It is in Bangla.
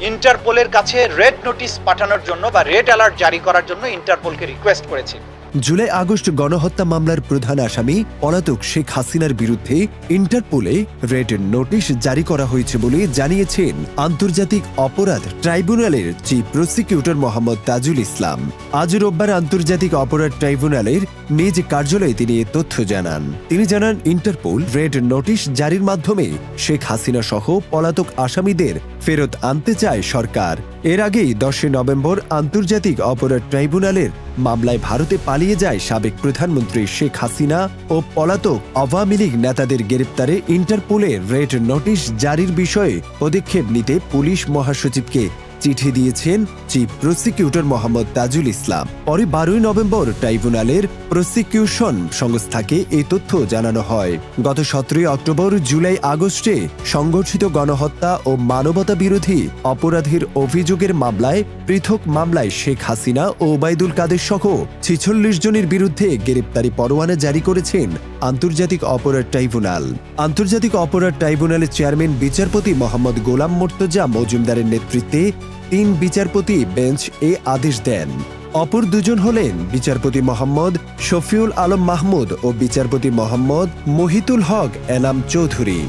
ইন্টারপোলের কাছে রেড নোটিশ পাঠানোর জন্য বা রেড অ্যালার্ট জারি করার জন্য ইন্টারপোলকে রিকোয়েস্ট করেছে। জুলাই আগস্ট গণহত্যা মামলার প্রধান আসামি পলাতক শেখ হাসিনার বিরুদ্ধে ইন্টারপোলে রেড নোটিশ জারি করা হয়েছে বলে জানিয়েছেন আন্তর্জাতিক অপরাধ ট্রাইব্যুনালের চিফ প্রসিকিউটর মোহাম্মদ তাজুল ইসলাম। আজ রোববার আন্তর্জাতিক অপরাধ ট্রাইব্যুনালের নিজ কার্যালয়ে তিনি এ তথ্য জানান। তিনি জানান, ইন্টারপোল রেড নোটিশ জারির মাধ্যমে শেখ হাসিনা সহ পলাতক আসামিদের ফেরত আনতে চায় সরকার। এর আগেই 10 নভেম্বর আন্তর্জাতিক অপরাধ ট্রাইব্যুনালের মামলায় ভারতে পালিয়ে যায় সাবেক প্রধানমন্ত্রী শেখ হাসিনা ও পলাতক আওয়ামী লীগ নেতাদের গ্রেপ্তারে ইন্টারপোলের রেড নোটিশ জারির বিষয়ে পদক্ষেপ নিতে পুলিশ মহাসচিবকে চিঠি দিয়েছেন চিফ প্রসিকিউটর মোহাম্মদ তাজুল ইসলাম। পরে 12 নভেম্বর ট্রাইব্যুনালের প্রসিকিউশন সংস্থাকে এই তথ্য জানানো হয়। গত 17 অক্টোবর জুলাই আগস্টে সংগঠিত গণহত্যা ও মানবতা বিরোধী অপরাধের অভিযোগের মামলায় পৃথক মামলায় শেখ হাসিনা ও ওবায়দুল কাদের সহ 46 জনের বিরুদ্ধে গ্রেপ্তারি পরোয়ানা জারি করেছেন আন্তর্জাতিক অপরাধ ট্রাইব্যুনাল। আন্তর্জাতিক অপরাধ ট্রাইব্যুনালের চেয়ারম্যান বিচারপতি মোহাম্মদ গোলাম মোর্তজা মজুমদারের নেতৃত্বে 3 বিচারপতি বেঞ্চ এ আদেশ দেন। অপর দুজন হলেন বিচারপতি মোহাম্মদ শফিউল আলম মাহমুদ ও বিচারপতি মোহাম্মদ মহিতুল হক এনাম চৌধুরী।